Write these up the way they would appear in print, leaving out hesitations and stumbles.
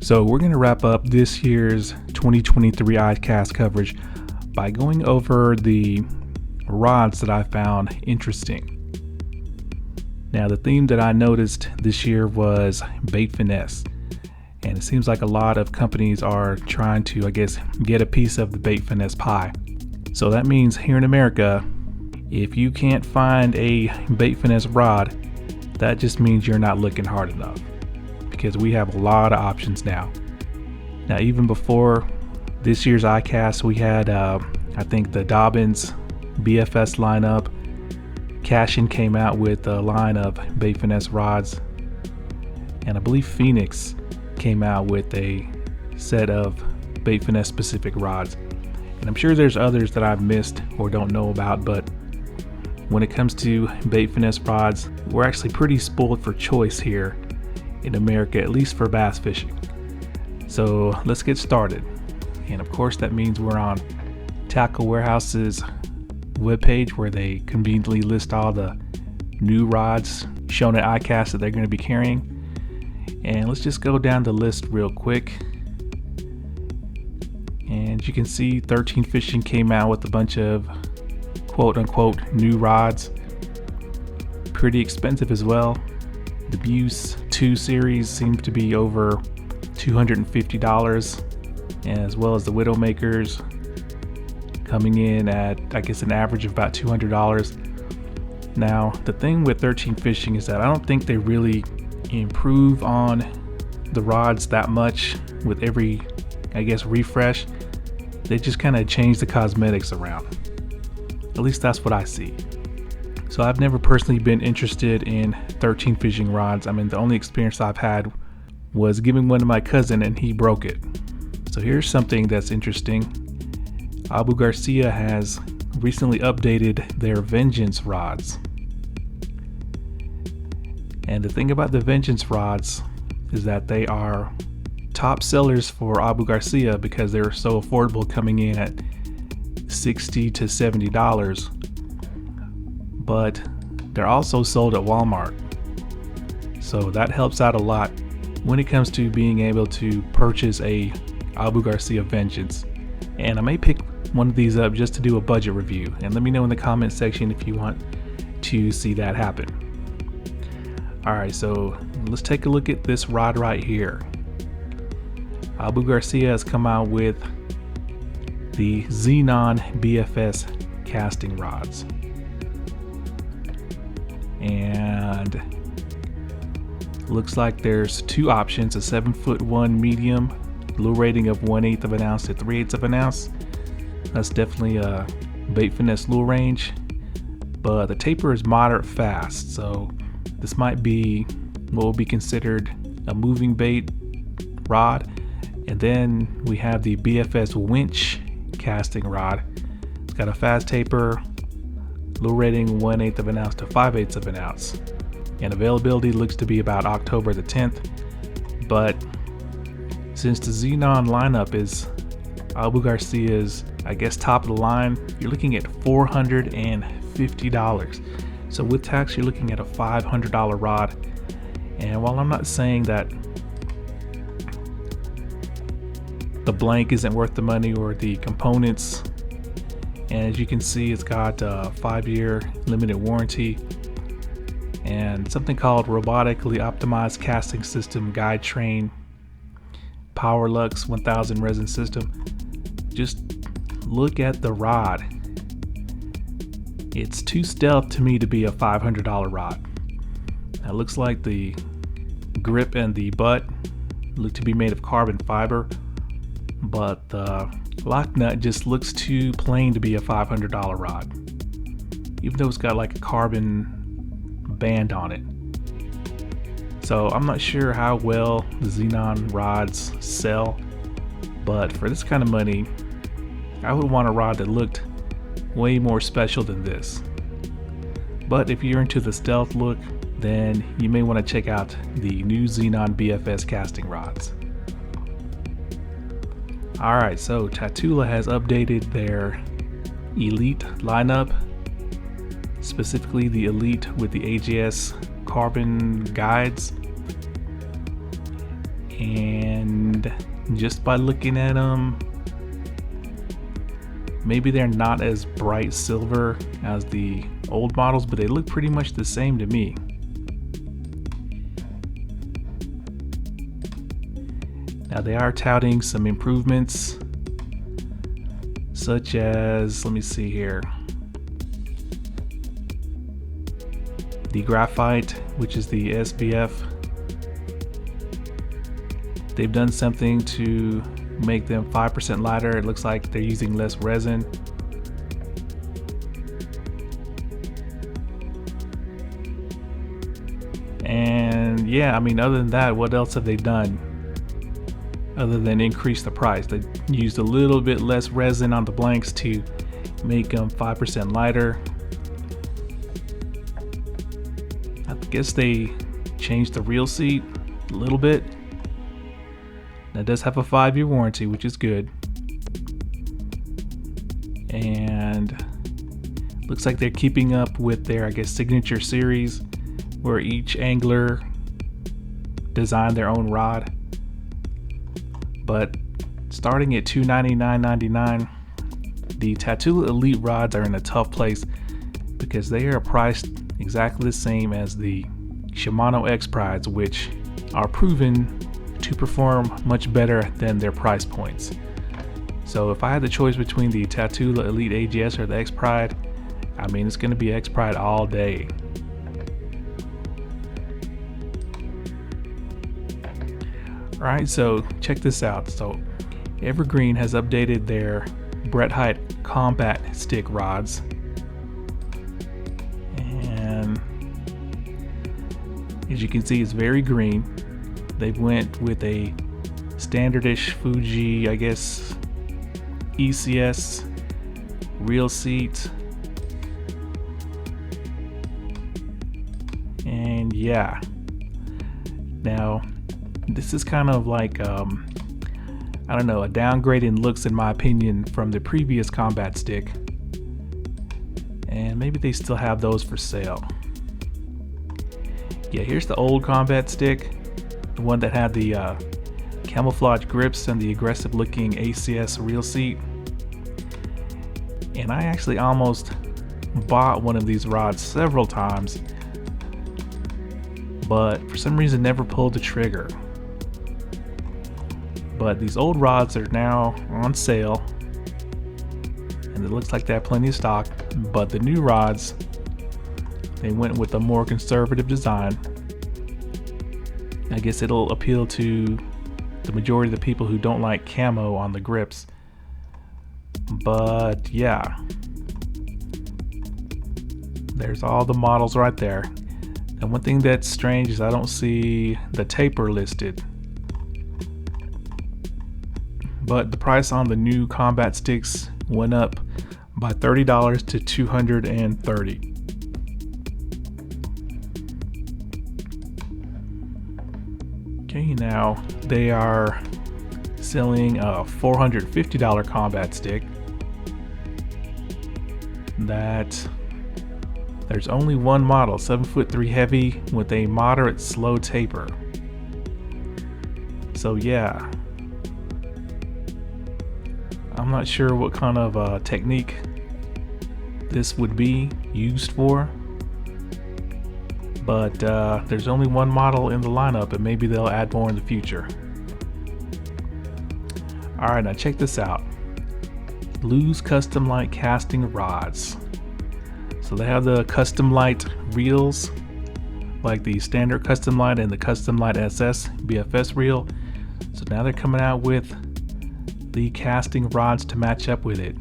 So we're going to wrap up this year's 2023 Icast coverage by going over the rods that I found interesting. Now, the theme that I noticed this year was bait finesse, and it seems like a lot of companies are trying to, get a piece of the bait finesse pie. So that means here in America, if you can't find a bait finesse rod, that just means you're not looking hard enough, because we have a lot of options now. Now, even before this year's Icast, we had, I think, the Dobbins BFS lineup. KASTKING came out with a line of bait finesse rods, and I believe Phoenix came out with a set of bait finesse specific rods. And I'm sure there's others that I've missed or don't know about, but when it comes to bait finesse rods, we're actually pretty spoiled for choice here in America, at least for bass fishing. So let's get started. And of course, that means we're on Tackle Warehouse's webpage, where they conveniently list all the new rods shown at Icast that they're going to be carrying. And let's just go down the list real quick. And you can see 13 Fishing came out with a bunch of quote unquote new rods, pretty expensive as well. The Buse 2 series seems to be over $250, as well as the Widowmakers coming in at, an average of about $200. Now, the thing with 13 Fishing is that I don't think they really improve on the rods that much with every, refresh. They just kind of change the cosmetics around. At least that's what I see. So I've never personally been interested in 13 Fishing rods. The only experience I've had was giving one to my cousin and he broke it. So here's something that's interesting. Abu Garcia has recently updated their Vengeance rods. And the thing about the Vengeance rods is that they are top sellers for Abu Garcia because they're so affordable, coming in at $60 to $70. But they're also sold at Walmart. So that helps out a lot when it comes to being able to purchase a Abu Garcia Vengeance. And I may pick one of these up just to do a budget review, and let me know in the comment section if you want to see that happen. Alright, so let's take a look at this rod right here. Abu Garcia has come out with the Xenon BFS casting rods, and looks like there's two options: a 7'1" medium, lure rating of 1/8 of an ounce to 3/8 of an ounce. That's definitely a bait finesse lure range, but the taper is moderate fast, so this might be what will be considered a moving bait rod. And then we have the BFS winch casting rod. It's got a fast taper, lure rating 1/8 of an ounce to 5/8 of an ounce, and availability looks to be about October the 10th. But since the Xenon lineup is Abu Garcia's, top of the line, you're looking at $450. So with tax, you're looking at a $500 rod. And while I'm not saying that the blank isn't worth the money or the components, and as you can see, it's got a 5-year limited warranty and something called robotically optimized casting system guide train, PowerLux 1000 resin system. Just look at the rod. It's too stealth to me to be a $500 rod. Now, it looks like the grip and the butt look to be made of carbon fiber, but the lock nut just looks too plain to be a $500 rod, even though it's got like a carbon band on it. So I'm not sure how well the Xenon rods sell, but for this kind of money, I would want a rod that looked way more special than this. But if you're into the stealth look, then you may want to check out the new Xenon BFS casting rods. Alright, so TATULA has updated their Elite lineup, specifically the Elite with the AGS carbon guides. and just by looking at them, maybe they're not as bright silver as the old models, but they look pretty much the same to me. Now they are touting some improvements, such as, let me see here, the graphite, which is the SBF. They've done something to make them 5% lighter. It looks like they're using less resin. And yeah, I mean, other than that, what else have they done other than increase the price? They used a little bit less resin on the blanks to make them 5% lighter. I guess they changed the reel seat a little bit. That does have a 5-year warranty, which is good. And looks like they're keeping up with their, I guess, signature series, where each angler designed their own rod. But starting at $299.99, the TATULA Elite rods are in a tough place because they are priced exactly the same as the SHIMANO X Prides, which are proven to perform much better than their price points. So if I had the choice between the TATULA Elite AGS or the X Pride, I mean, it's going to be X Pride all day. Alright, so check this out. So Evergreen has updated their Brett Height combat stick rods, and as you can see, it's very green. They went with a standardish Fuji, I guess, ECS reel seat. And yeah, now this is kind of like, I don't know, a downgrade in looks in my opinion from the previous combat stick. And maybe they still have those for sale. Yeah, here's the old combat stick. The one that had the camouflage grips and the aggressive looking ACS reel seat. And I actually almost bought one of these rods several times, but for some reason never pulled the trigger. But these old rods are now on sale, and it looks like they have plenty of stock. But the new rods, they went with a more conservative design. I guess it'll appeal to the majority of the people who don't like camo on the grips. But yeah, there's all the models right there. And one thing that's strange is I don't see the taper listed. But the price on the new combat sticks went up by $30 to $230. Okay, now they are selling a $450 combat stick that there's only one model, 7'3" heavy with a moderate slow taper. So yeah, I'm not sure what kind of technique this would be used for, but there's only one model in the lineup, and maybe they'll add more in the future. Alright, now check this out. LEWS Custom Light Casting Rods. So they have the Custom Light reels, like the standard Custom Light and the Custom Light SS BFS reel. So now they're coming out with the casting rods to match up with it.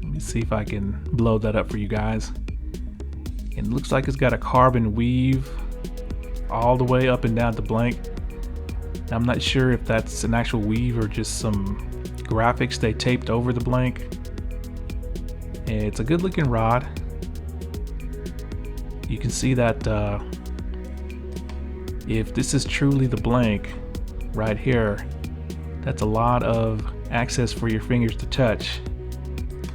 Let me see if I can blow that up for you guys. It looks like it's got a carbon weave all the way up and down the blank. I'm not sure if that's an actual weave or just some graphics they taped over the blank. It's a good looking rod. You can see that if this is truly the blank right here, that's a lot of access for your fingers to touch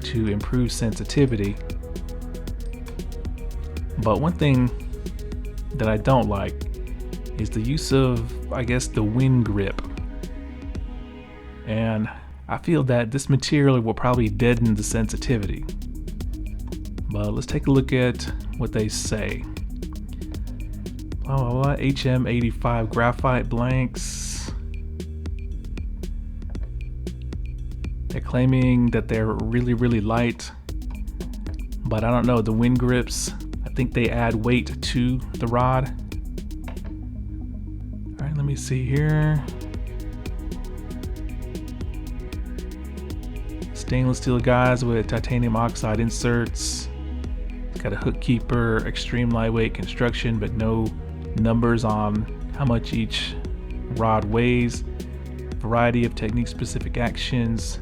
to improve sensitivity. But one thing that I don't like is the use of, I guess, the wind grip. And I feel that this material will probably deaden the sensitivity. But let's take a look at what they say. HM85 graphite blanks. They're claiming that they're really, really light. But I don't know, the wind grips, I think they add weight to the rod. All right, let me see here. Stainless steel guides with titanium oxide inserts. It's got a hook keeper, extreme lightweight construction, but no numbers on how much each rod weighs. Variety of technique specific actions.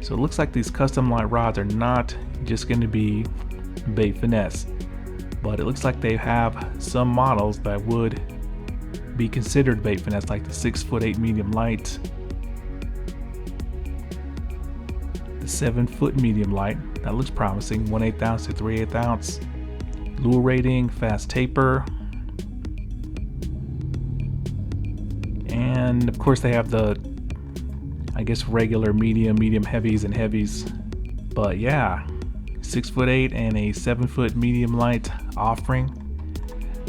So it looks like these custom light rods are not just going to be bait finesse, but it looks like they have some models that would be considered bait finesse, like the 6'8" medium light, the 7-foot medium light. That looks promising. 1/8 ounce to 3/8 ounce. Lure rating, fast taper, and of course they have the, I guess, regular medium heavies and heavies. But yeah, 6'8" and a 7-foot medium light offering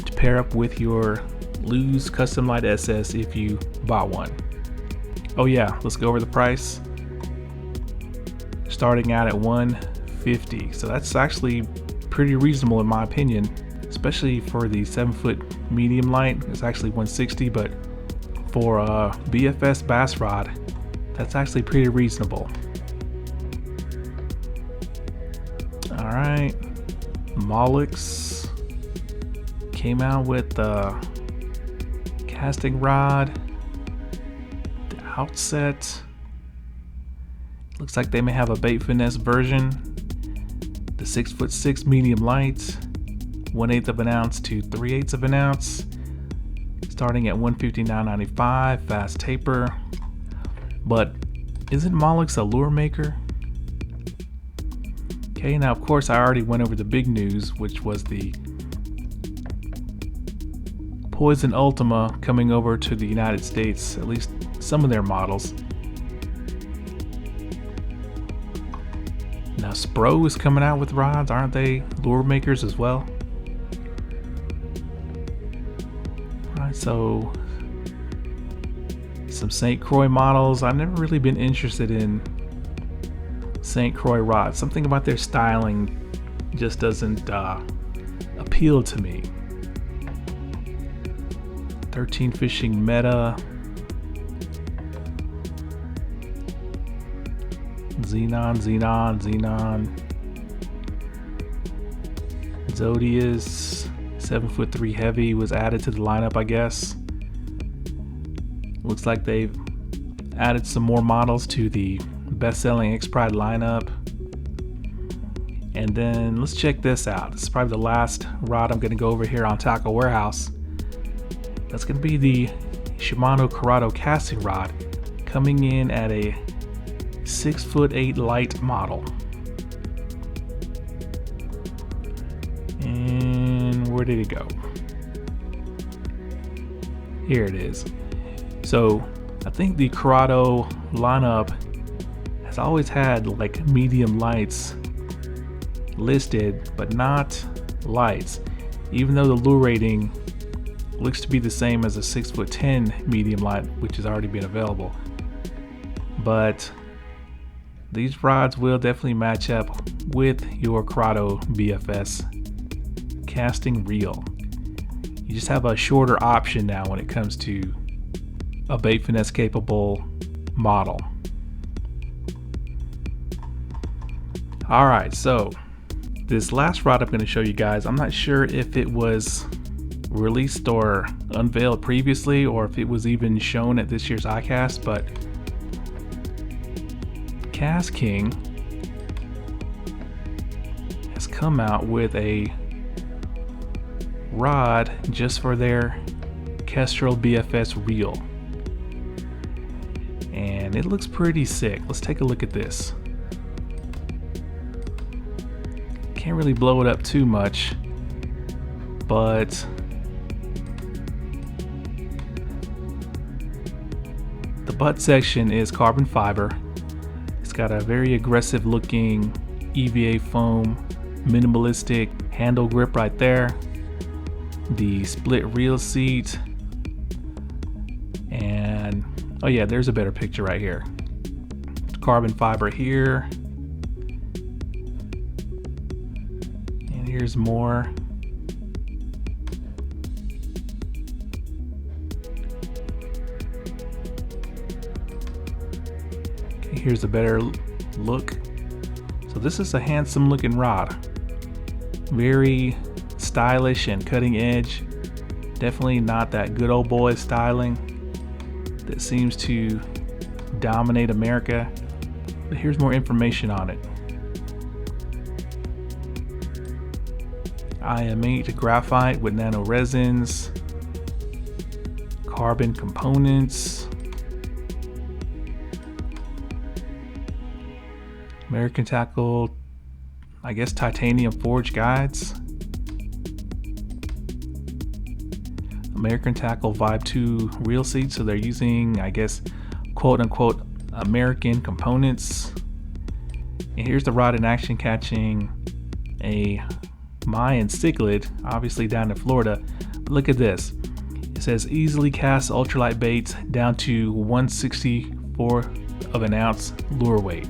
to pair up with your LEWS Custom Light SS if you bought one. Oh yeah, let's go over the price. Starting out at $150, so that's actually pretty reasonable in my opinion, especially for the 7-foot medium light. It's actually $160, but for a BFS bass rod, that's actually pretty reasonable. All right, Molex came out with the casting rod, the outset. Looks like they may have a bait finesse version. The 6'6" medium light, 1/8 of an ounce to 3/8 of an ounce, starting at $159.95, fast taper. But isn't Molex a lure maker? Okay, now of course I already went over the big news, which was the Poison Ultima coming over to the United States, at least some of their models. Now Spro is coming out with rods, aren't they lure makers as well? Alright, so some St. Croix models. I've never really been interested in St. Croix rods. Something about their styling just doesn't appeal to me. 13 Fishing Meta, Xenon, Zodius, 7'3" heavy was added to the lineup, I guess. Looks like they've added some more models to the best-selling X-Pride lineup. And then let's check this out. This is probably the last rod I'm going to go over here on Tackle Warehouse. That's going to be the Shimano CURADO casting rod, coming in at a 6'8" light model. And where did it go? Here it is. So I think the CURADO lineup has always had like medium lights listed, but not lights, even though the lure rating looks to be the same as a 6'10" medium light, which has already been available. But these rods will definitely match up with your CURADO BFS casting reel. You just have a shorter option now when it comes to a bait finesse capable model. Alright, so this last rod I'm going to show you guys, I'm not sure if it was released or unveiled previously, or if it was even shown at this year's Icast, but KASTKING has come out with a rod just for their Kestrel BFS reel, and it looks pretty sick. Let's take a look at this. Can't really blow it up too much, but butt section is carbon fiber. It's got a very aggressive looking EVA foam, minimalistic handle grip right there. The split reel seat, and oh yeah, there's a better picture right here. Carbon fiber here, and here's more. Okay, here's a better look. So this is a handsome looking rod, very stylish and cutting edge. Definitely not that good old boy styling that seems to dominate America. But here's more information on it. IM8 graphite with nano resins, carbon components, American Tackle, I guess titanium forged guides, American Tackle Vibe 2 reel seats, so they're using, I guess, quote unquote American components. And here's the rod in action, catching a Mayan cichlid, obviously down in Florida. But look at this. It says easily cast ultralight baits down to 1/64 of an ounce lure weight.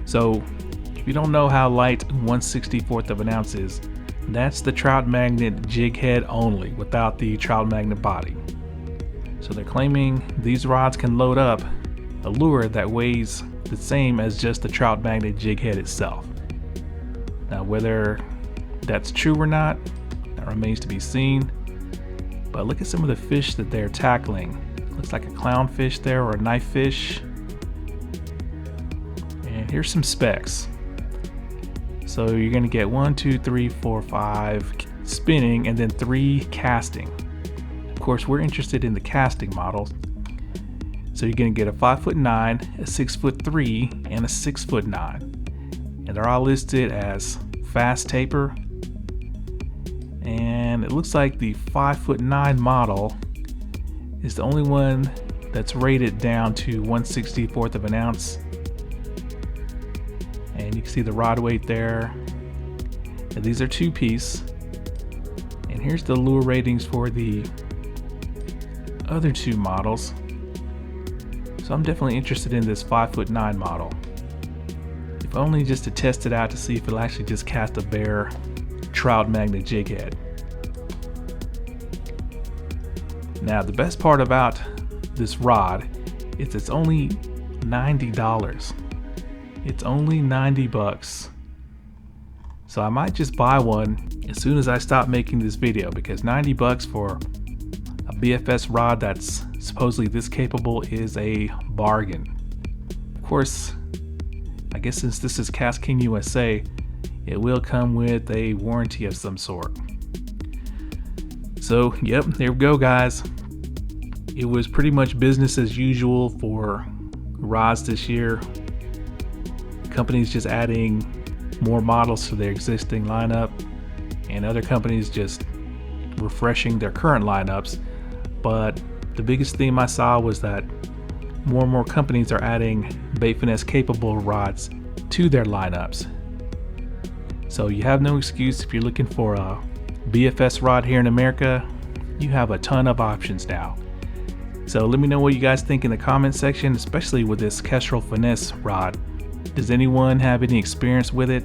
So if you don't know how light 1/64 of an ounce is, that's the trout magnet jig head only, without the trout magnet body. So they're claiming these rods can load up a lure that weighs the same as just the trout magnet jig head itself. Now whether that's true or not, that remains to be seen. But look at some of the fish that they're tackling. Looks like a clownfish there, or a knife fish. And here's some specs. So you're going to get 1, 2, 3, 4, 5 spinning, and then 3 casting. Of course, we're interested in the casting models. So you're going to get a 5'9", a 6'3", and a 6'9", and they're all listed as fast taper. And it looks like the 5'9" model is the only one that's rated down to 1/64 of an ounce. And you can see the rod weight there. And these are 2-piece. And here's the lure ratings for the other 2 models. So I'm definitely interested in this 5'9" model. If only just to test it out to see if it'll actually just cast a bare trout magnet jig head. Now the best part about this rod is it's only $90. It's only 90 bucks. So I might just buy one as soon as I stop making this video, because 90 bucks for a BFS rod that's supposedly this capable is a bargain. Of course, I guess since this is KASTKING USA, it will come with a warranty of some sort. So yep, there we go guys. It was pretty much business as usual for rods this year. Companies just adding more models to their existing lineup, and other companies just refreshing their current lineups. But the biggest theme I saw was that more and more companies are adding bait finesse capable rods to their lineups. So you have no excuse if you're looking for a BFS rod here in America. You have a ton of options now. So let me know what you guys think in the comment section, especially with this Kestrel finesse rod. Does anyone have any experience with it?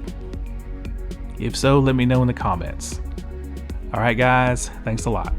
If so, let me know in the comments. Alright guys, thanks a lot.